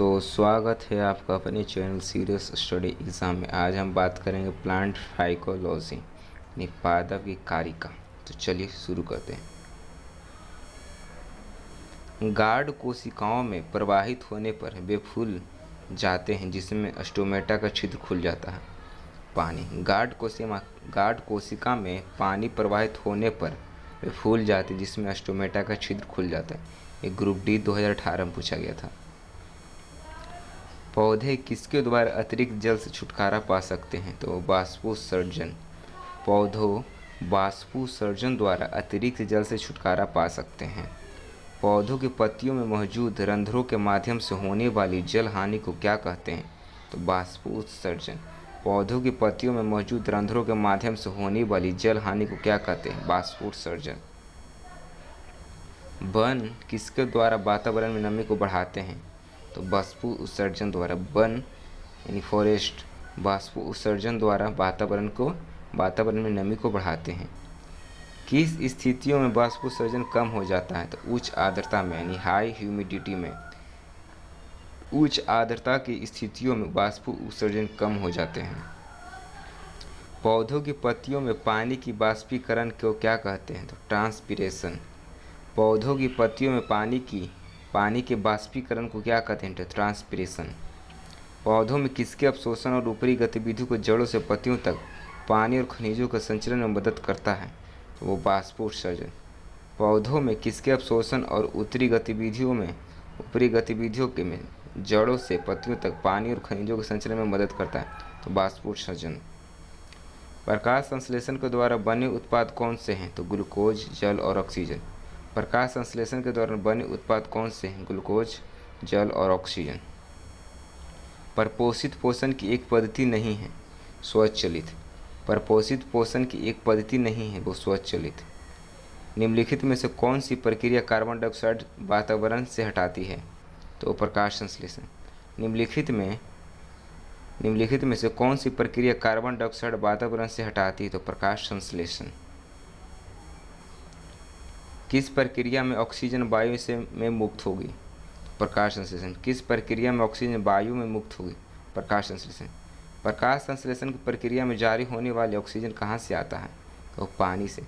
दोस्तों, स्वागत है आपका अपने चैनल सीरियस स्टडी एग्ज़ाम में। आज हम बात करेंगे प्लांट फाइकोलॉजी यानी पादप की कारिका। तो चलिए शुरू करते हैं। गार्ड कोशिकाओं में प्रवाहित होने पर वे फूल जाते हैं, जिसमें स्टोमेटा का छिद्र खुल जाता है। पानी गार्ड कोशिका में पानी प्रवाहित होने पर वे फूल जाते हैं, जिसमें स्टोमेटा का छिद्र खुल जाता है। ये ग्रुप डी 2018 में पूछा गया था। पौधे किसके द्वारा अतिरिक्त जल से छुटकारा पा सकते हैं? तो बाष्पोत्सर्जन। पौधों बाष्पोत्सर्जन द्वारा अतिरिक्त जल से छुटकारा पा सकते हैं। पौधों की पत्तियों में मौजूद रंध्रों के माध्यम से होने वाली जल हानि को क्या कहते हैं? तो बाष्पोत्सर्जन। पौधों की पत्तियों में मौजूद रंध्रों के माध्यम से होने वाली जल हानि को क्या कहते हैं? बाष्पोत्सर्जन। वन किसके द्वारा वातावरण में नमी को बढ़ाते हैं? तो बाष्पो उत्सर्जन द्वारा। वन यानी फॉरेस्ट बाष्पो उत्सर्जन द्वारा वातावरण में नमी को बढ़ाते हैं। किस स्थितियों में बाष्पो उत्सर्जन कम हो जाता है? तो उच्च आर्द्रता में यानी हाई ह्यूमिडिटी में। उच्च आर्द्रता की स्थितियों में बाष्पो उत्सर्जन कम हो जाते हैं। पौधों की पत्तियों में पानी की बाष्पीकरण को क्या कहते हैं? तो ट्रांसपीरेशन। पौधों की पत्तियों में पानी के बाष्पीकरण को क्या कहते हैं? ट्रांसपीरेशन। पौधों में किसके अवशोषण और ऊपरी गतिविधि को जड़ों से पत्तियों तक पानी और खनिजों के संचरण में मदद करता है? तो वो बाष्पोत्सर्जन। पौधों में किसके अवशोषण और ऊपरी गतिविधियों के में जड़ों से पत्तियों तक पानी और खनिजों के संचरण में मदद करता है? तो बाष्पोत्सर्जन। प्रकाश संश्लेषण के द्वारा बने उत्पाद कौन से हैं? तो ग्लूकोज, जल और ऑक्सीजन। प्रकाश संश्लेषण के दौरान बने उत्पाद कौन से हैं? ग्लूकोज, जल और ऑक्सीजन। परपोषित पोषण की एक पद्धति नहीं है, स्वचालित। परपोषित पोषण की एक पद्धति नहीं है, वो स्वचालित। निम्नलिखित में से कौन सी प्रक्रिया कार्बन डाइऑक्साइड वातावरण से हटाती है? तो प्रकाश संश्लेषण। निम्नलिखित में से कौन सी प्रक्रिया कार्बन डाइऑक्साइड वातावरण से हटाती है? तो प्रकाश संश्लेषण। किस प्रक्रिया में ऑक्सीजन वायु में मुक्त होगी? प्रकाश संश्लेषण। किस प्रक्रिया में ऑक्सीजन वायु में मुक्त होगी? प्रकाश संश्लेषण। प्रकाश संश्लेषण की प्रक्रिया में जारी होने वाले ऑक्सीजन कहाँ से आता है? तो पानी से।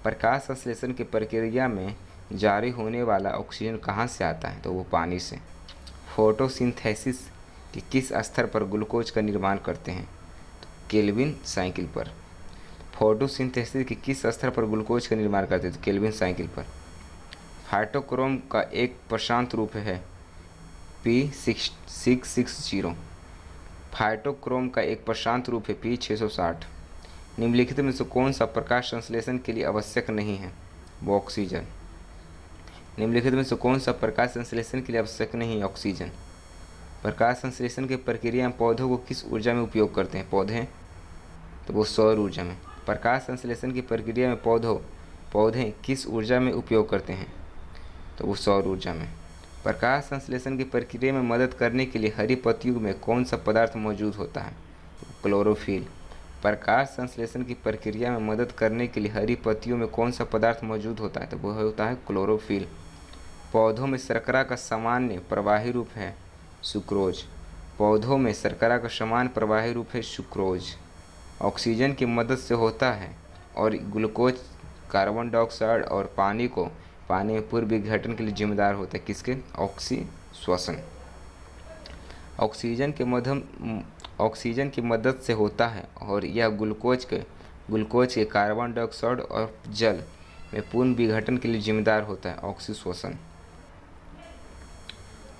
प्रकाश संश्लेषण की प्रक्रिया में जारी होने वाला ऑक्सीजन कहाँ से आता है? तो वो पानी से। फोटोसिंथेसिस के किस स्तर पर ग्लूकोज का निर्माण करते हैं? तो केल्विन साइकिल पर। फोटोसिंथेसिस के किस स्तर पर ग्लूकोज का निर्माण करते हैं? तो केल्विन साइकिल पर। फाइटोक्रोम का एक प्रशांत रूप है P660। फाइटोक्रोम का एक प्रशांत रूप है P660। निम्नलिखित में से कौन सा प्रकाश संश्लेषण के लिए आवश्यक नहीं है? वो ऑक्सीजन। निम्नलिखित में से कौन सा प्रकाश संश्लेषण के लिए आवश्यक नहीं है? ऑक्सीजन। प्रकाश संश्लेषण की प्रक्रिया में पौधों को किस ऊर्जा में उपयोग करते हैं? पौधे तो वो सौर ऊर्जा में। प्रकाश संश्लेषण की प्रक्रिया में पौधे किस ऊर्जा में उपयोग करते हैं? तो वो सौर ऊर्जा में। प्रकाश संश्लेषण की प्रक्रिया में मदद करने के लिए हरी पत्तियों में कौन सा पदार्थ मौजूद होता है? क्लोरोफिल। प्रकाश संश्लेषण की प्रक्रिया में मदद करने के लिए हरी पत्तियों में कौन सा पदार्थ मौजूद होता है? तो वह होता है क्लोरोफिल। पौधों में शर्करा का सामान्य प्रवाही रूप है सुक्रोज। पौधों में शर्करा का सामान्य प्रवाही रूप है सुक्रोज। ऑक्सीजन की मदद से होता है और ग्लूकोज, कार्बन डाइऑक्साइड और पानी में पूर्व विघटन के लिए जिम्मेदार होता है। किसके? ऑक्सीश्वसन। ऑक्सीजन की मदद से होता है और यह ग्लूकोज के कार्बन डाइऑक्साइड और जल में पूर्ण विघटन के लिए जिम्मेदार होता है। ऑक्सीश्वसन।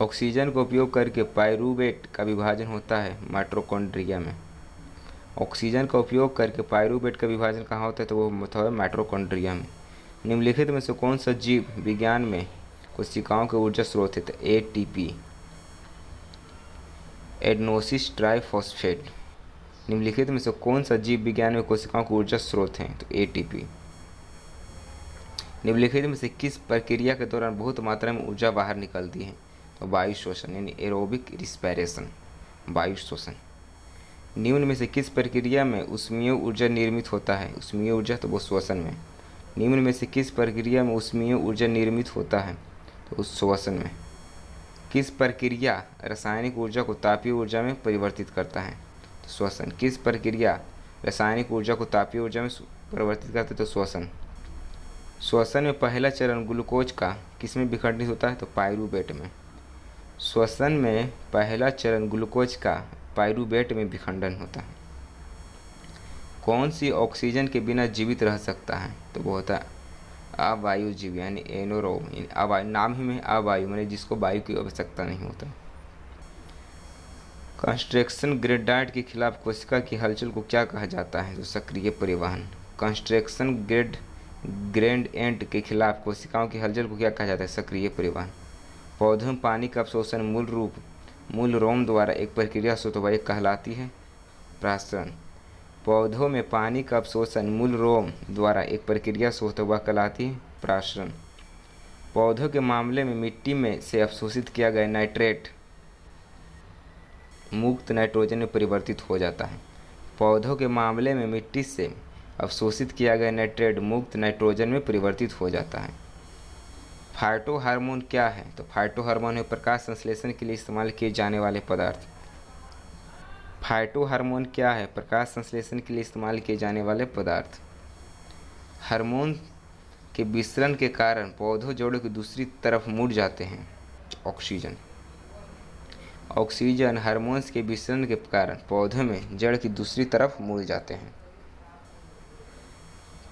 ऑक्सीजन का उपयोग करके पाइरूवेट का विभाजन होता है माइटोकॉन्ड्रिया में। ऑक्सीजन का उपयोग करके पाइरूवेट का विभाजन कहाँ होता है? तो वो होता है माइटोकॉन्ड्रिया में। निम्नलिखित में से कौन सा जीव विज्ञान में कोशिकाओं के ऊर्जा स्रोत है? तो ATP, एडेनोसिस ट्राइफॉस्फेट। निम्नलिखित में से कौन सा जीव विज्ञान में कोशिकाओं के ऊर्जा स्रोत हैं? तो ATP। निम्नलिखित में से किस प्रक्रिया के दौरान बहुत मात्रा में ऊर्जा बाहर निकलती है? तो वायु शोषण यानी एरोबिक रिस्पायरेशन, वायु शोषण। निम्न में से किस प्रक्रिया में ऊष्मीय ऊर्जा निर्मित होता है? ऊष्मीय ऊर्जा तो वो श्वसन में। निम्न में से किस प्रक्रिया में ऊष्मीय ऊर्जा निर्मित होता है? तो उस श्वसन में। किस प्रक्रिया रासायनिक ऊर्जा को तापीय ऊर्जा में परिवर्तित करता है? तो श्वसन। किस प्रक्रिया रासायनिक ऊर्जा को तापीय ऊर्जा में परिवर्तित करता है? तो श्वसन। श्वसन में पहला चरण ग्लूकोज का किसमें विखंडित होता है? तो पायरूवेट में। श्वसन में पहला चरण ग्लूकोज का पायरूवेट में विखंडन होता है। कौन सी ऑक्सीजन के बिना जीवित रह सकता है? तो वो होता है अवायु जीव यानी एनोरोब। नाम ही में अवायु माने जिसको वायु की आवश्यकता नहीं होता। कंस्ट्रक्शन ग्रेडाइट के खिलाफ कोशिका की हलचल को क्या कहा जाता है? तो सक्रिय परिवहन। कंस्ट्रक्शन ग्रेडिएंट के खिलाफ कोशिकाओं की हलचल को क्या कहा जाता है? सक्रिय परिवहन। पौधों में पानी का अवशोषण मूल रोम द्वारा एक प्रक्रिया से होता है, कहलाती है प्रासरण। पौधों में पानी का अवशोषण मूल रोम द्वारा एक प्रक्रिया से होता हुआ कहलाती है प्रासरण। पौधों के मामले में मिट्टी में से अवशोषित किया गया नाइट्रेट मुक्त नाइट्रोजन में परिवर्तित हो जाता है। पौधों के मामले में मिट्टी से अवशोषित किया गया नाइट्रेट मुक्त नाइट्रोजन में परिवर्तित हो जाता है। फाइटो हार्मोन क्या है? तो फाइटो हार्मोन है प्रकाश संश्लेषण के लिए इस्तेमाल किए जाने वाले पदार्थ। फाइटो हार्मोन क्या है? प्रकाश संश्लेषण के लिए इस्तेमाल किए जाने वाले पदार्थ। हार्मोन के विसरण के कारण पौधों जड़ों की दूसरी तरफ मुड़ जाते हैं। ऑक्सीजन हार्मोन्स के विसरण के कारण पौधे में जड़ की दूसरी तरफ मुड़ जाते हैं।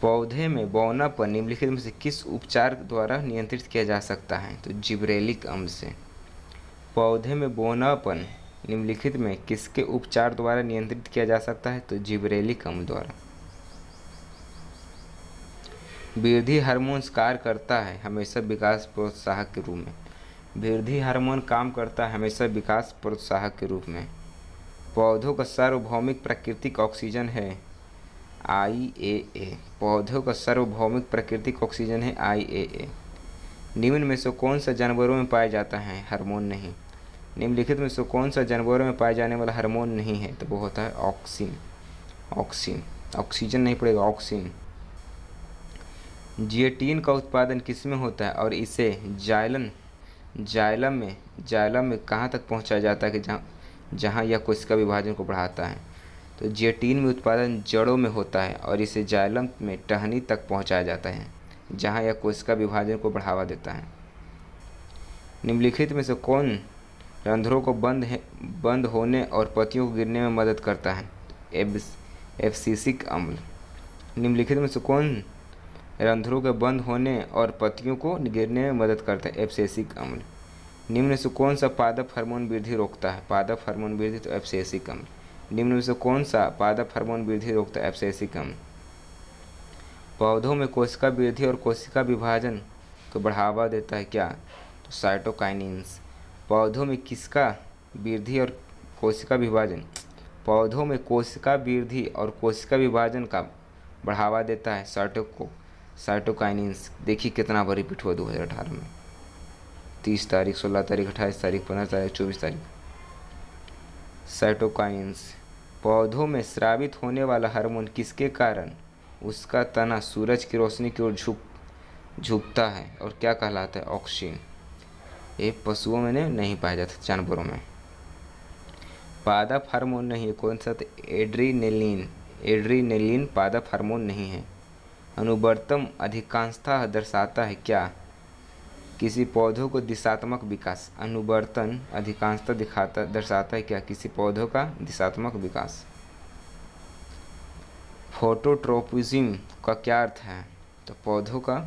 पौधे में बौनापन निम्नलिखित में से किस उपचार द्वारा नियंत्रित किया जा सकता है? तो जिब्रेलिक अम्ल से। पौधे में बौनापन निम्नलिखित में किसके उपचार द्वारा नियंत्रित किया जा सकता है? तो जिब्रेलिक अम्ल द्वारा। वृद्धि हार्मोन कार्य करता है हमेशा विकास प्रोत्साहक के रूप में। वृद्धि हार्मोन काम करता है हमेशा विकास प्रोत्साहक के रूप में। पौधों का सार्वभौमिक प्राकृतिक ऑक्सीजन है IAA। पौधों का सार्वभौमिक प्राकृतिक ऑक्सीजन है IAA। निम्न में से कौन सा जानवरों में पाया जाता है? हार्मोन नहीं। निम्नलिखित में से कौन सा जानवरों में पाए जाने वाला हार्मोन नहीं है? तो वो होता है ऑक्सीन। ऑक्सीजन नहीं पड़ेगा, ऑक्सीन। जिएटीन का उत्पादन किसमें होता है और इसे जाइलम में कहाँ तक पहुँचाया जाता है कि जहाँ यह कोशिका विभाजन को बढ़ाता है? तो जिएटीन में उत्पादन जड़ों में होता है और इसे जाइलम में टहनी तक पहुँचाया जाता है जहाँ यह कोशिका विभाजन को बढ़ावा देता है। निम्नलिखित में से कौन रंध्रों को बंद होने और पत्तियों को गिरने में मदद करता है? एब्सिसिक अम्ल। निम्नलिखित में से कौन रंध्रों के बंद होने और पत्तियों को गिरने में मदद करता है? एब्सिसिक अम्ल। निम्न में से कौन सा पादप हार्मोन वृद्धि रोकता है? पादप हार्मोन वृद्धि तो एब्सिसिक अम्ल। निम्न में से कौन सा पादप हार्मोन वृद्धि रोकता है? एब्सिसिक अम्ल। पौधों में कोशिका वृद्धि और कोशिका विभाजन को बढ़ावा देता है क्या? तो साइटोकाइनिन्स। पौधों में किसका वृद्धि और कोशिका विभाजन? पौधों में कोशिका वृद्धि और कोशिका विभाजन का बढ़ावा देता है साइटोकाइनिन्स। देखिए कितना बार रिपीट हुआ 2018 में। 30 तारीख, 16 तारीख, 28 तारीख, 15 तारीख, 24 तारीख। साइटोकाइनिन्स। पौधों में स्रावित होने वाला हार्मोन किसके कारण उसका तना सूरज की रोशनी की ओर झुकता है और क्या कहलाता है? ऑक्सीन। ये पशुओं में नहीं पाया जाता, जानवरों में। पादप हार्मोन नहीं है, कौन सा? एड्रीनेलिन पादप हार्मोन नहीं है। अनुवर्तम अधिकांशतः दर्शाता है क्या? किसी पौधों को दिशात्मक विकास। अनुवर्तन अधिकांशतः दर्शाता है क्या? किसी पौधों का दिशात्मक विकास। फोटोट्रोपिज्म का क्या अर्थ है? तो पौधों का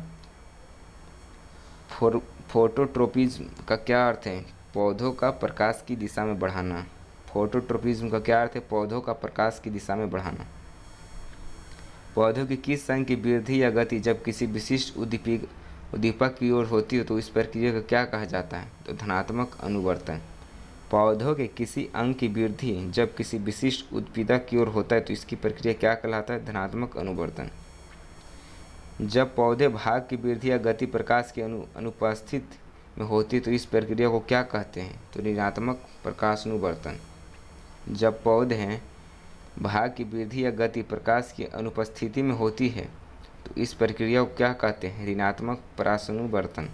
फोटोट्रोपिज्म का क्या अर्थ है? पौधों का प्रकाश की दिशा में बढ़ाना। फोटोट्रोपिज्म का क्या अर्थ है? पौधों का प्रकाश की दिशा में बढ़ाना। पौधों की किस अंग की वृद्धि या गति जब किसी विशिष्ट उद्दीपक की ओर होती है तो इस प्रक्रिया को क्या कहा जाता है? तो धनात्मक अनुवर्तन। पौधों के किसी अंग की वृद्धि जब किसी विशिष्ट उद्दीपक की ओर होता है तो इसकी प्रक्रिया क्या कहलाता है? धनात्मक अनुवर्तन। जब पौधे भाग की वृद्धि या गति प्रकाश की अनुपस्थित में होती है तो इस प्रक्रिया को क्या कहते हैं? तो ऋणात्मक प्रकाशानुवर्तन। जब पौधे भाग की वृद्धि या गति प्रकाश की अनुपस्थिति में होती है तो इस प्रक्रिया को क्या कहते हैं? ऋणात्मक प्रकाशानुवर्तन।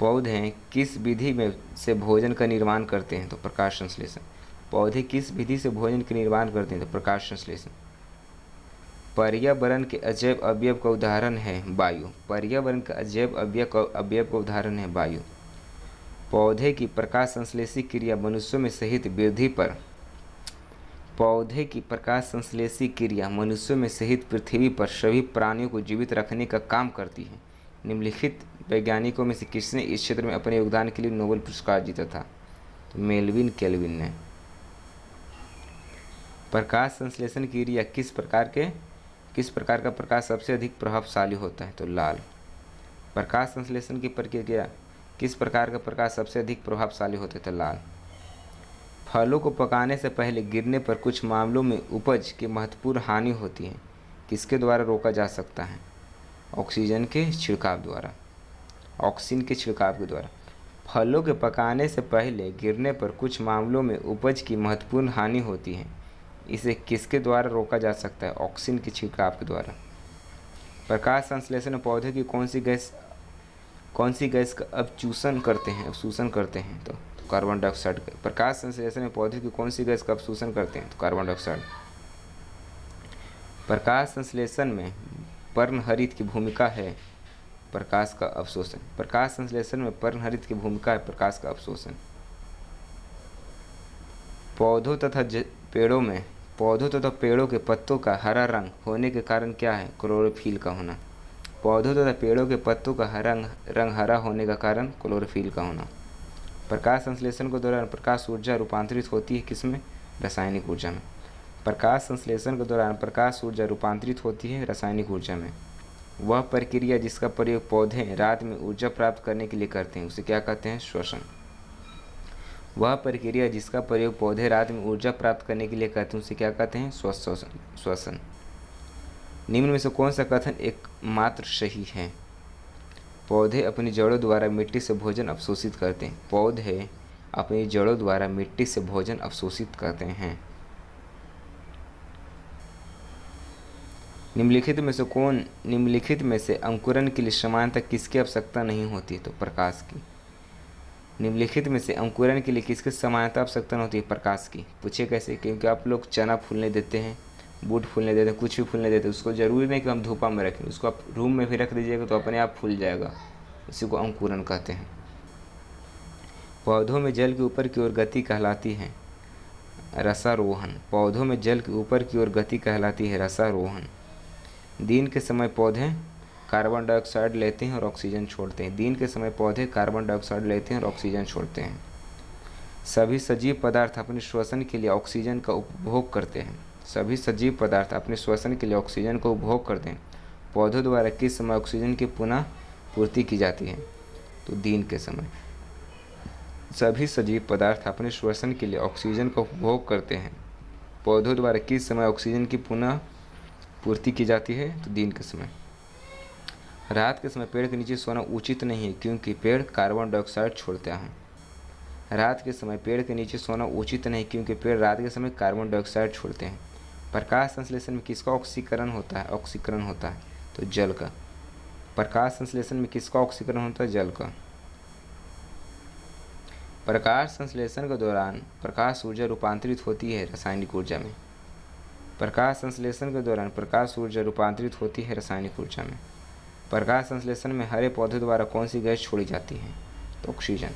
पौधे किस विधि में से भोजन का निर्माण करते हैं? तो प्रकाश संश्लेषण। पौधे किस विधि से भोजन का निर्माण करते हैं? तो प्रकाश संश्लेषण। पर्यावरण के अजैव अवयव का उदाहरण है वायु। पर्यावरण का अजैव अवयव का उदाहरण है वायु। पौधे की प्रकाश संश्लेषी क्रिया मनुष्यों में सहित वृद्धि पर पौधे की प्रकाश संश्लेषी क्रिया मनुष्यों में सहित पृथ्वी पर सभी प्राणियों को जीवित रखने का काम करती है। निम्नलिखित वैज्ञानिकों में से किसने इस क्षेत्र में अपने योगदान के लिए नोबेल पुरस्कार जीता था? तो मेल्विन केल्विन ने। प्रकाश संश्लेषण क्रिया किस प्रकार का प्रकाश सबसे अधिक प्रभावशाली होता है? तो लाल। प्रकाश संश्लेषण की प्रक्रिया किस प्रकार का प्रकाश सबसे अधिक प्रभावशाली होता है? तो लाल। फलों को पकाने से पहले गिरने पर कुछ मामलों में उपज की महत्वपूर्ण हानि होती है, किसके द्वारा रोका जा सकता है? ऑक्सीजन के छिड़काव द्वारा। ऑक्सीजन के छिड़काव के द्वारा। फलों के पकाने से पहले गिरने पर कुछ मामलों में उपज की महत्वपूर्ण हानि होती है, इसे किसके द्वारा रोका जा सकता है? ऑक्सीजन के छिड़काव के द्वारा। प्रकाश संश्लेषण में पौधे की कौन सी गैस का अवशोषण करते हैं? तो कार्बन डाइऑक्साइड। प्रकाश संश्लेषण में पौधे की कौन सी गैस का अवशोषण करते हैं? तो कार्बन डाइऑक्साइड। प्रकाश संश्लेषण में पर्णहरित की भूमिका है प्रकाश का अवशोषण। प्रकाश संश्लेषण में पर्णहरित की भूमिका है प्रकाश का अवशोषण। पौधों तथा पेड़ों के पत्तों का हरा रंग होने के कारण क्या है? क्लोरोफिल का होना। पौधों तथा पेड़ों के पत्तों का रंग हरा होने का कारण क्लोरोफिल का होना। प्रकाश संश्लेषण के दौरान प्रकाश ऊर्जा रूपांतरित होती है किसमें? रासायनिक ऊर्जा में। प्रकाश संश्लेषण के दौरान प्रकाश ऊर्जा रूपांतरित होती है रासायनिक ऊर्जा में। वह प्रक्रिया जिसका प्रयोग पौधे रात में ऊर्जा प्राप्त करने के लिए करते हैं उसे क्या कहते हैं? श्वसन। वह प्रक्रिया जिसका प्रयोग पौधे रात में ऊर्जा प्राप्त करने के लिए करते हैं उसे क्या कहते हैं? श्वसन। निम्न में से कौन सा कथन एकमात्र सही है? पौधे अपनी जड़ों द्वारा मिट्टी से भोजन अवशोषित करते हैं। पौधे अपनी जड़ों द्वारा मिट्टी से भोजन अवशोषित करते हैं। निम्नलिखित में से अंकुरण के लिए समानता किसकी आवश्यकता नहीं होती? तो प्रकाश की। निम्नलिखित में से अंकुरण के लिए किसकी समानता आवश्यकता नहीं होती है? प्रकाश की। पूछे कैसे? क्योंकि आप लोग चना फूलने देते हैं, बूट फूलने देते हैं, कुछ भी फूलने देते हैं, उसको ज़रूरी नहीं कि हम धूपा में रखें, उसको आप रूम में भी रख दीजिएगा तो अपने आप फूल जाएगा। इसी को अंकुरण कहते हैं। पौधों में जल के ऊपर की ओर गति कहलाती है रसारोहण। पौधों में जल के ऊपर की ओर गति कहलाती है रसारोहण। दिन के समय पौधे कार्बन डाइऑक्साइड लेते हैं और ऑक्सीजन छोड़ते हैं। दिन के समय पौधे कार्बन डाइऑक्साइड लेते हैं और ऑक्सीजन छोड़ते हैं। सभी सजीव पदार्थ अपने श्वसन के लिए ऑक्सीजन का उपभोग करते हैं। सभी सजीव पदार्थ अपने श्वसन के लिए ऑक्सीजन का उपभोग करते हैं। पौधों द्वारा किस समय ऑक्सीजन की पुनः पूर्ति की जाती है? तो दिन के समय। सभी सजीव पदार्थ अपने श्वसन के लिए ऑक्सीजन का उपभोग करते हैं। पौधों द्वारा किस समय ऑक्सीजन की पुनः पूर्ति की जाती है? तो दिन के समय। रात के समय पेड़ के नीचे सोना उचित नहीं है क्योंकि पेड़ कार्बन डाइऑक्साइड छोड़ता है। रात के समय पेड़ के नीचे सोना उचित नहीं क्योंकि पेड़ रात के समय कार्बन डाइऑक्साइड छोड़ते हैं। प्रकाश संश्लेषण में किसका ऑक्सीकरण होता है? ऑक्सीकरण होता है तो जल का। प्रकाश संश्लेषण में किसका ऑक्सीकरण होता है? जल का। प्रकाश संश्लेषण के दौरान प्रकाश ऊर्जा रूपांतरित होती है रासायनिक ऊर्जा में। प्रकाश संश्लेषण के दौरान प्रकाश ऊर्जा रूपांतरित होती है रासायनिक ऊर्जा में। प्रकाश संश्लेषण में हरे पौधे द्वारा कौन सी गैस छोड़ी जाती है? तो ऑक्सीजन।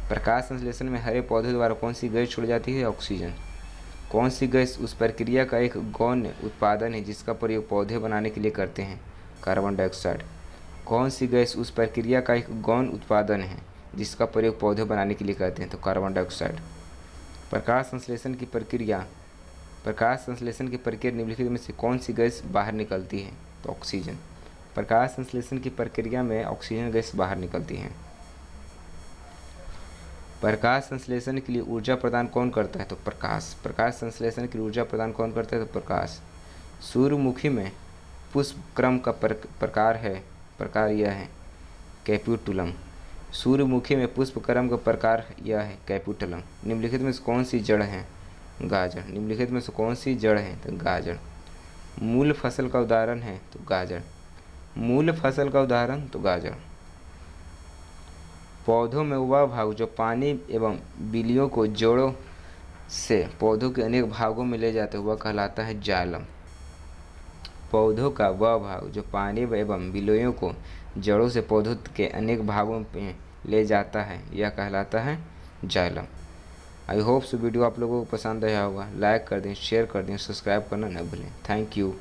प्रकाश संश्लेषण में हरे पौधे द्वारा कौन सी गैस छोड़ी जाती है? ऑक्सीजन। कौन सी गैस उस प्रक्रिया का एक गौण उत्पादन है जिसका प्रयोग पौधे बनाने के लिए करते हैं? Carbon dioxide. कौन सी गैस उस प्रक्रिया का एक गौण उत्पादन है जिसका प्रयोग पौधे बनाने के लिए करते हैं? तो कार्बन डाइऑक्साइड। प्रकाश संश्लेषण की प्रक्रिया निम्नलिखित में से कौन सी गैस बाहर निकलती है? तो ऑक्सीजन। प्रकाश संश्लेषण की प्रक्रिया में ऑक्सीजन गैस बाहर निकलती है। प्रकाश संश्लेषण के लिए ऊर्जा प्रदान कौन करता है? तो प्रकाश। प्रकाश संश्लेषण के लिए ऊर्जा प्रदान कौन करता है? तो प्रकाश। सूर्यमुखी में पुष्प क्रम का प्रकार यह है कैप्यूटुलम। सूर्यमुखी में पुष्प क्रम का प्रकार यह है कैप्यूटुलम। निम्नलिखित में से कौन सी जड़ है? गाजर। निम्नलिखित में से कौन सी जड़ है? तो गाजर। मूल फसल का उदाहरण है तो गाजर। मूल फसल का उदाहरण तो गाजर। पौधों में वह भाग जो पानी एवं बिलियों को जड़ों से पौधों के अनेक भागों में ले जाते हुआ कहलाता है जाइलम। पौधों का वह भाग जो पानी एवं बिलियों को जड़ों से पौधों के अनेक भागों में ले जाता है यह कहलाता है जाइलम। आई होप वीडियो आप लोगों को पसंद आया होगा। लाइक कर दें, शेयर कर दें, सब्सक्राइब करना न भूलें। Thank you.